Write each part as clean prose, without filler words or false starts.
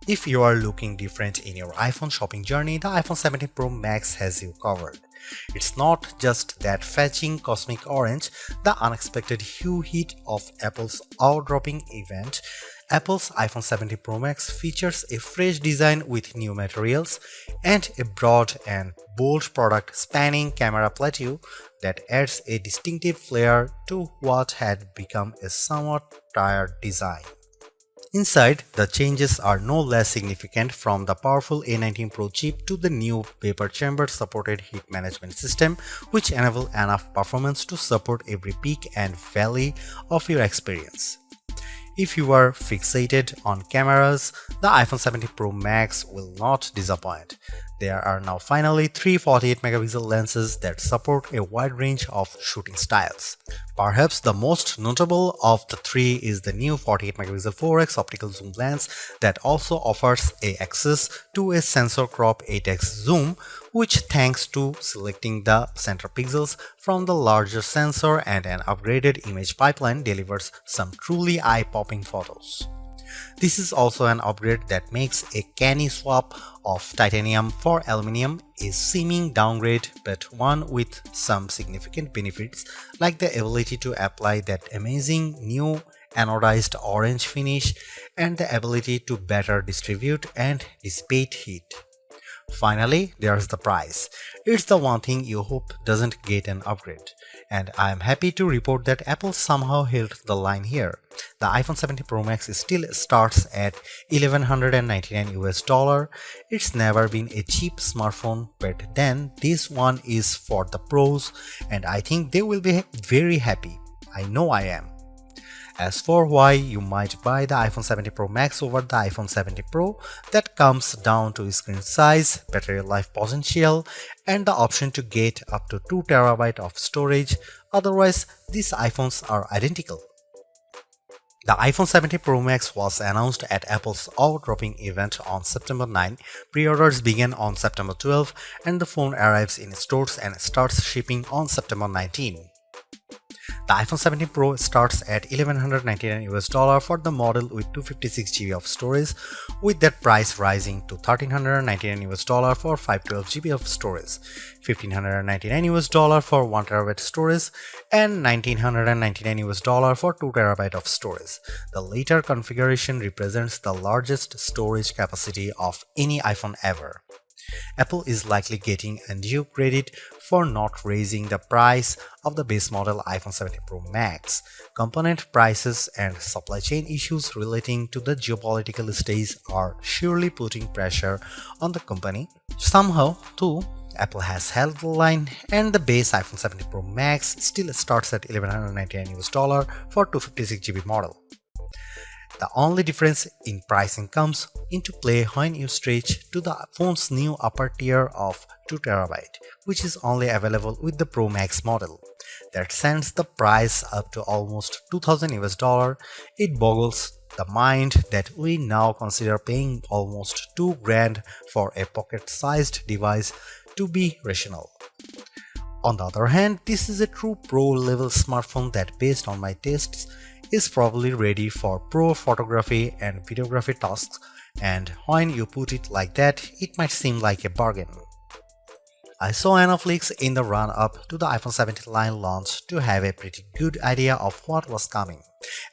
If you are looking different in your iPhone shopping journey, the iPhone 17 Pro Max has you covered. It's not just that fetching cosmic orange, the unexpected hue heat of Apple's eye-dropping event. Apple's iPhone 17 Pro Max features a fresh design with new materials and a broad and bold product spanning camera plateau that adds a distinctive flair to what had become a somewhat tired design. Inside, the changes are no less significant, from the powerful A19 Pro chip to the new vapor chamber supported heat management system, which enable enough performance to support every peak and valley of your experience. If you are fixated on cameras, the iPhone 17 Pro Max will not disappoint. There are now finally three 48-megapixel lenses that support a wide range of shooting styles. Perhaps the most notable of the three is the new 48-megapixel 4x optical zoom lens that also offers access to a sensor crop 8x zoom, which, thanks to selecting the center pixels from the larger sensor and an upgraded image pipeline, delivers some truly eye-popping photos. This is also an upgrade that makes a canny swap of titanium for aluminum a seeming downgrade, but one with some significant benefits, like the ability to apply that amazing new anodized orange finish and the ability to better distribute and dissipate heat. Finally, there's the price. It's the one thing you hope doesn't get an upgrade. And I am happy to report that Apple somehow held the line here. The iPhone 17 Pro Max still starts at $1,199 US. It's never been a cheap smartphone, but then this one is for the pros, and I think they will be very happy. I know I am. As for why you might buy the iPhone 17 Pro Max over the iPhone 17 Pro, that comes down to screen size, battery life potential, and the option to get up to 2TB of storage. Otherwise, these iPhones are identical. The iPhone 17 Pro Max was announced at Apple's eye-dropping event on September 9. Pre-orders began on September 12, and the phone arrives in stores and starts shipping on September 19. The iPhone 17 Pro starts at $1,199 for the model with 256GB of storage, with that price rising to $1,399 for 512GB of storage, $1,599 for 1TB storage, and $1,999 for 2TB of storage. The later configuration represents the largest storage capacity of any iPhone ever. Apple is likely getting undue credit for not raising the price of the base model iPhone 17 Pro Max. Component prices and supply chain issues relating to the geopolitical stage are surely putting pressure on the company. Somehow, too, Apple has held the line, and the base iPhone 17 Pro Max still starts at $1,199 for 256GB model. The only difference in pricing comes into play when you stretch to the phone's new upper tier of 2TB, which is only available with the Pro Max model. That sends the price up to almost $2,000. It boggles the mind that we now consider paying almost $2,000 for a pocket-sized device to be rational. On the other hand, this is a true pro-level smartphone that, based on my tastes, is probably ready for pro photography and videography tasks, and when you put it like that, it might seem like a bargain. I saw enough leaks in the run-up to the iPhone 17 line launch to have a pretty good idea of what was coming,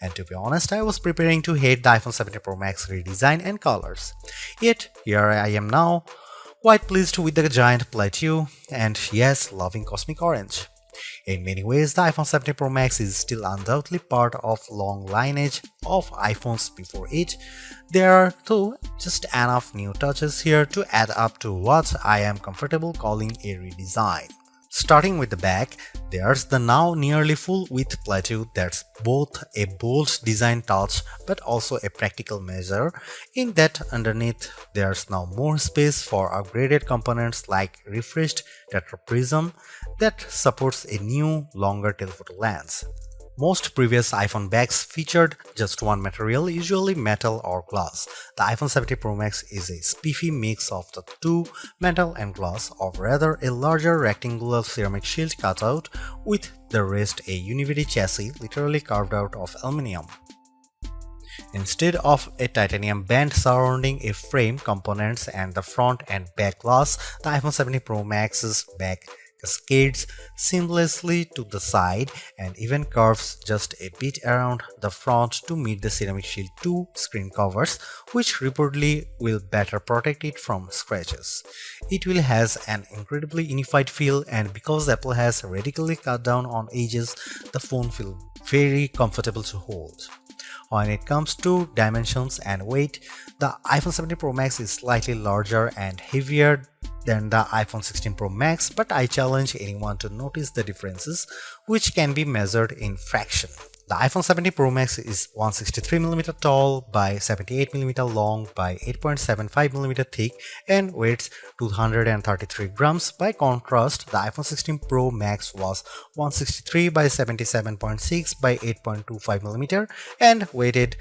and to be honest, I was preparing to hate the iPhone 17 Pro Max redesign and colors. Yet, here I am now, quite pleased with the giant plateau, and yes, loving cosmic orange. In many ways, the iPhone 17 Pro Max is still undoubtedly part of long lineage of iPhones before it. There are, though, just enough new touches here to add up to what I am comfortable calling a redesign. Starting with the back, there's the now nearly full width plateau that's both a bold design touch but also a practical measure, in that underneath there's now more space for upgraded components like refreshed tetraprism that supports a new longer telephoto lens. Most previous iPhone backs featured just one material, usually metal or glass. The iPhone 17 Pro Max is a spiffy mix of the two, metal and glass, or rather a larger rectangular ceramic shield cutout with the rest a univity chassis literally carved out of aluminum. Instead of a titanium band surrounding a frame, components, and the front and back glass, the iPhone 17 Pro Max's back cascades seamlessly to the side and even curves just a bit around the front to meet the Ceramic Shield 2 screen covers, which reportedly will better protect it from scratches. It will has an incredibly unified feel, and because Apple has radically cut down on edges, the phone feels very comfortable to hold. When it comes to dimensions and weight, the iPhone 17 Pro Max is slightly larger and heavier than the iPhone 16 Pro Max, but I challenge anyone to notice the differences, which can be measured in fraction. The iPhone 17 Pro Max is 163mm tall by 78mm long by 8.75mm thick and weighs 233 grams. By contrast, the iPhone 16 Pro Max was 163 by 77.6 by 8.25mm and weighed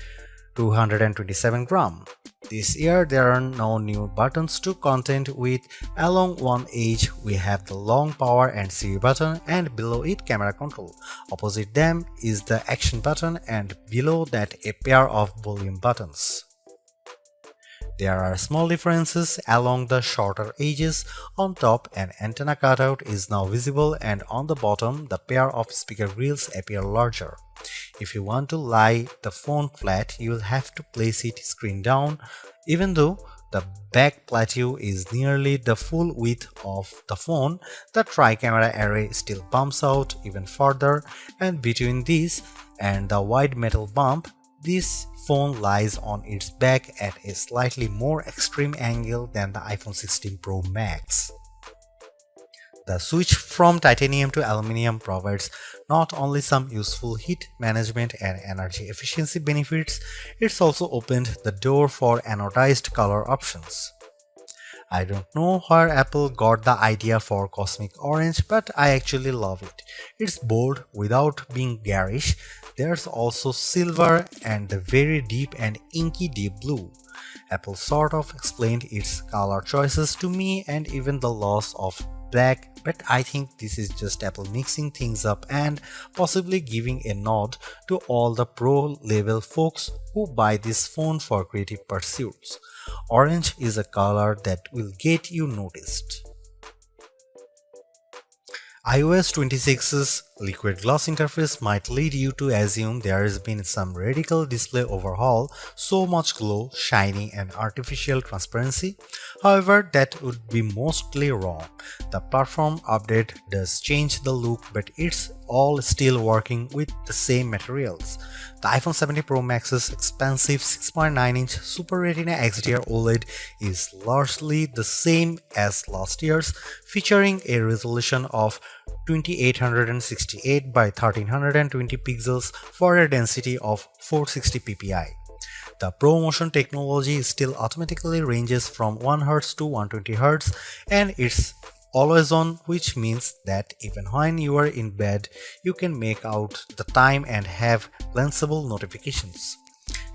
227 grams. This year there are no new buttons to contend with. Along one edge we have the long power and Siri button, and below it camera control. Opposite them is the action button, and below that a pair of volume buttons. There are small differences along the shorter edges. On top, an antenna cutout is now visible, and on the bottom the pair of speaker grills appear larger. If you want to lie the phone flat, you will have to place it screen down. Even though the back plateau is nearly the full width of the phone, the tri-camera array still bumps out even further, and between this and the wide metal bump, this phone lies on its back at a slightly more extreme angle than the iPhone 16 Pro Max. The switch from titanium to aluminum provides not only some useful heat management and energy efficiency benefits, it's also opened the door for anodized color options. I don't know where Apple got the idea for cosmic orange, but I actually love it. It's bold without being garish. There's also silver and the very deep and inky deep blue. Apple sort of explained its color choices to me and even the loss of black, but I think this is just Apple mixing things up and possibly giving a nod to all the pro level folks who buy this phone for creative pursuits. Orange is a color that will get you noticed. iOS 26's liquid glass interface might lead you to assume there has been some radical display overhaul, so much glow, shiny and artificial transparency. However, that would be mostly wrong. The platform update does change the look, but it's all still working with the same materials. The iPhone 17 Pro Max's expansive 6.9-inch Super Retina XDR OLED is largely the same as last year's, featuring a resolution of 2868 by 1320 pixels for a density of 460 ppi. The ProMotion technology still automatically ranges from 1Hz to 120Hz, and it's always on, which means that even when you are in bed, you can make out the time and have glanceable notifications.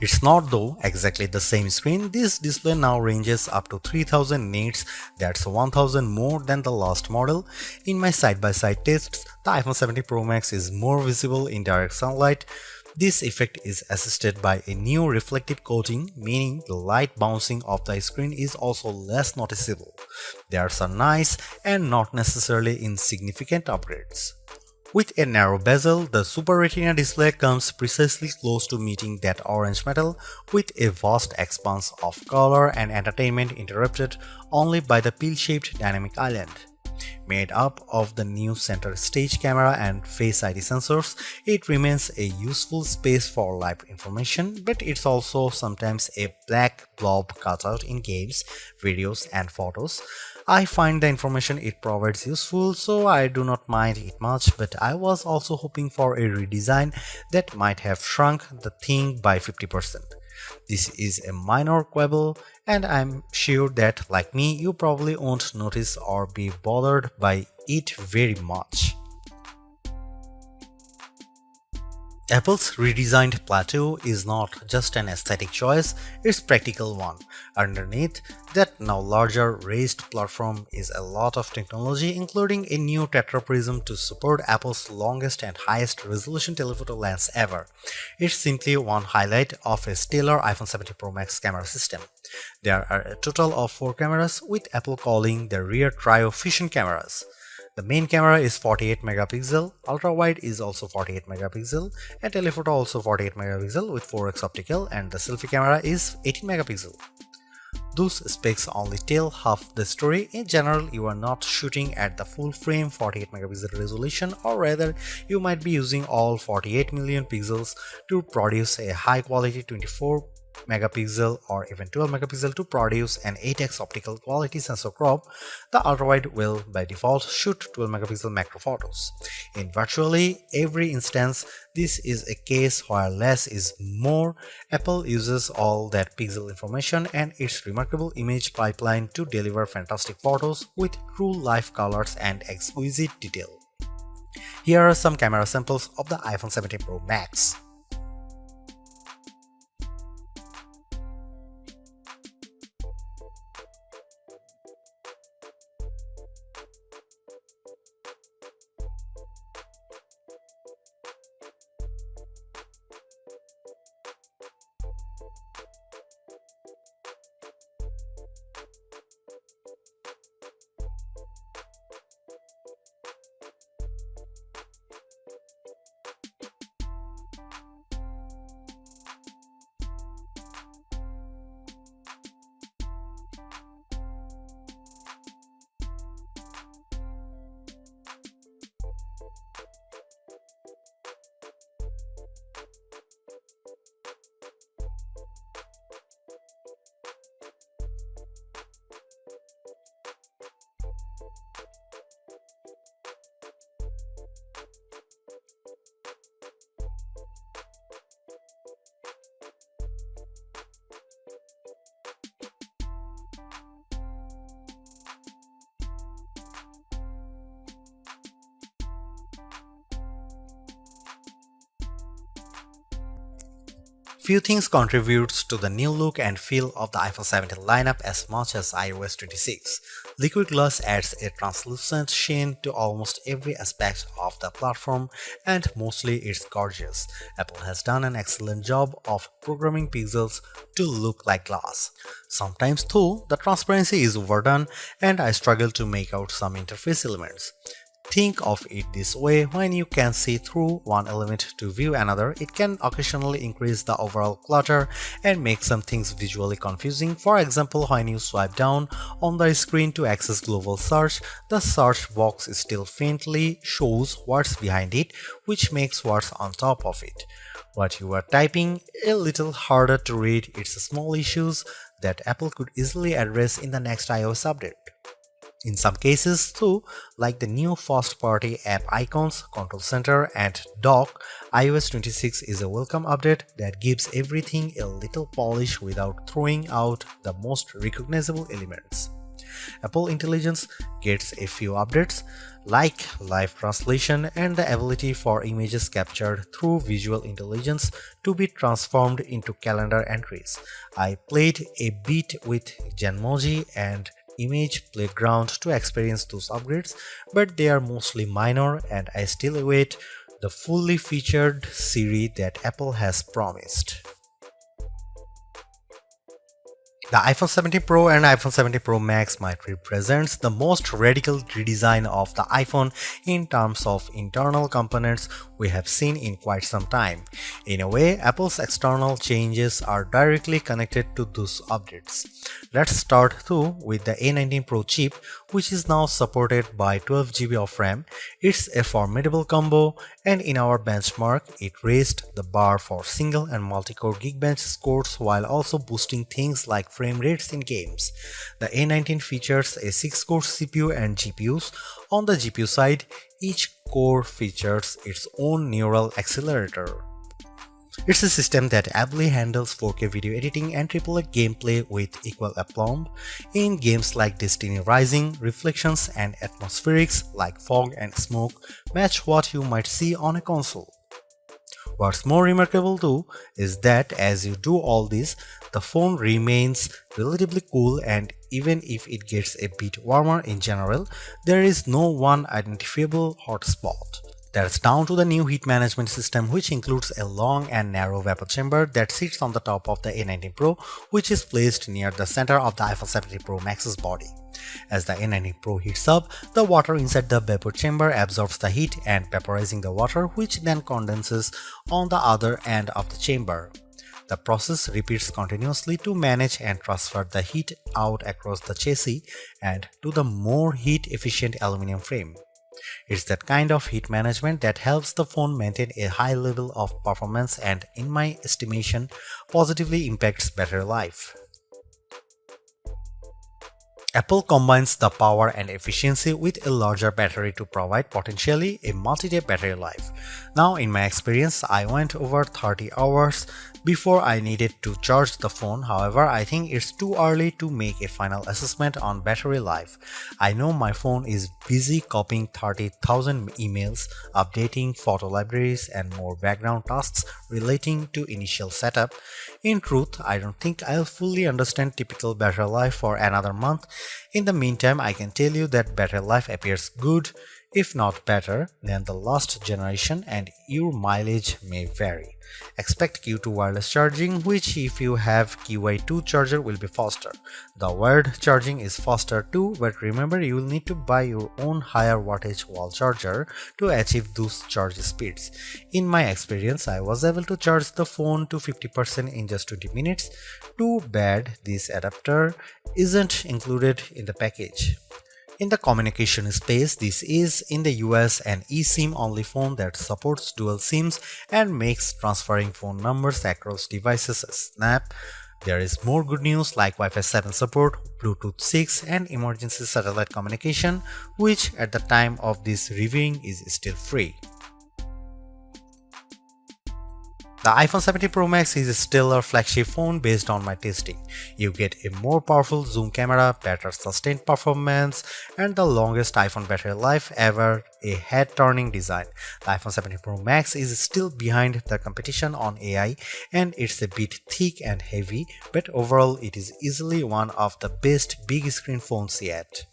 It's not though exactly the same screen. This display now ranges up to 3000 nits, that's 1000 more than the last model. In my side-by-side tests, the iPhone 17 Pro Max is more visible in direct sunlight. This effect is assisted by a new reflective coating, meaning the light bouncing off the screen is also less noticeable. There's a nice and not necessarily insignificant upgrades. With a narrow bezel, the Super Retina display comes precisely close to meeting that orange metal, with a vast expanse of color and entertainment interrupted only by the pill-shaped dynamic island. Made up of the new center stage camera and Face ID sensors, it remains a useful space for live information, but it's also sometimes a black blob cutout in games, videos, and photos. I find the information it provides useful, so I do not mind it much, but I was also hoping for a redesign that might have shrunk the thing by 50%. This is a minor quibble, and I'm sure that, like me, you probably won't notice or be bothered by it very much. Apple's redesigned plateau is not just an aesthetic choice, it's a practical one. Underneath that now larger raised platform is a lot of technology, including a new tetraprism to support Apple's longest and highest resolution telephoto lens ever. It's simply one highlight of a stellar iPhone 17 Pro Max camera system. There are a total of 4 cameras, with Apple calling the rear trio fusion cameras. The main camera is 48 megapixel, ultra wide is also 48 megapixel, and telephoto also 48 megapixel with 4x optical, and the selfie camera is 18 megapixel. Those specs only tell half the story. In general, you are not shooting at the full frame 48 megapixel resolution, or rather you might be using all 48 million pixels to produce a high quality 24 megapixel or even 12 megapixel to produce an 8x optical quality sensor crop. The ultrawide will by default shoot 12 megapixel macro photos. In virtually every instance, this is a case where less is more. Apple uses all that pixel information and its remarkable image pipeline to deliver fantastic photos with true life colors and exquisite detail. Here are some camera samples of the iPhone 17 Pro Max. Few things contributes to the new look and feel of the iPhone 17 lineup as much as iOS 26. Liquid glass adds a translucent sheen to almost every aspect of the platform, and mostly it's gorgeous. Apple has done an excellent job of programming pixels to look like glass. Sometimes though, the transparency is overdone and I struggle to make out some interface elements. Think of it this way: when you can see through one element to view another, it can occasionally increase the overall clutter and make some things visually confusing. For example, when you swipe down on the screen to access global search, the search box still faintly shows what's behind it, which makes what's on top of it, what you are typing, a little harder to read. It's small issues that Apple could easily address in the next iOS update. In some cases too, like the new first-party app icons, control center, and dock, iOS 26 is a welcome update that gives everything a little polish without throwing out the most recognizable elements. Apple Intelligence gets a few updates, like live translation and the ability for images captured through visual intelligence to be transformed into calendar entries. I played a bit with Genmoji and Image Playground to experience those upgrades, but they are mostly minor and I still await the fully featured Siri that Apple has promised. The iPhone 17 Pro and iPhone 17 Pro Max might represent the most radical redesign of the iPhone in terms of internal components we have seen in quite some time. In a way, Apple's external changes are directly connected to those updates. Let's start though with the A19 Pro chip, which is now supported by 12 GB of RAM. It's a formidable combo, and in our benchmark, it raised the bar for single and multi-core Geekbench scores while also boosting things like frame rates in games. The A19 features a 6-core CPU and GPUs. On the GPU side, each core features its own neural accelerator. It's a system that ably handles 4K video editing and AAA gameplay with equal aplomb. In games like Destiny Rising, reflections and atmospherics like fog and smoke match what you might see on a console. What's more remarkable too is that as you do all this, the phone remains relatively cool, and even if it gets a bit warmer in general, there is no one identifiable hotspot. That's down to the new heat management system, which includes a long and narrow vapor chamber that sits on the top of the A19 Pro, which is placed near the center of the iPhone 17 Pro Max's body. As the A19 Pro heats up, the water inside the vapor chamber absorbs the heat and vaporizing the water, which then condenses on the other end of the chamber. The process repeats continuously to manage and transfer the heat out across the chassis and to the more heat-efficient aluminum frame. It's that kind of heat management that helps the phone maintain a high level of performance and, in my estimation, positively impacts battery life. Apple combines the power and efficiency with a larger battery to provide potentially a multi-day battery life. Now, in my experience, I went over 30 hours before I needed to charge the phone. However, I think it's too early to make a final assessment on battery life. I know my phone is busy copying 30,000 emails, updating photo libraries, and more background tasks relating to initial setup. In truth, I don't think I'll fully understand typical battery life for another month. In the meantime, I can tell you that battery life appears good, if not better, than the last generation, and your mileage may vary. Expect Q2 wireless charging, which if you have QI2 charger will be faster. The wired charging is faster too, but remember you will need to buy your own higher wattage wall charger to achieve those charge speeds. In my experience, I was able to charge the phone to 50% in just 20 minutes. Too bad this adapter isn't included in the package. In the communication space, this is in the US an eSIM only phone that supports dual SIMs and makes transferring phone numbers across devices a snap. There is more good news like Wi-Fi 7 support, Bluetooth 6 and emergency satellite communication, which at the time of this reviewing is still free. The iPhone 17 Pro Max is still a flagship phone based on my testing. You get a more powerful zoom camera, better sustained performance, and the longest iPhone battery life ever, a head-turning design. The iPhone 17 Pro Max is still behind the competition on AI and it's a bit thick and heavy, but overall it is easily one of the best big screen phones yet.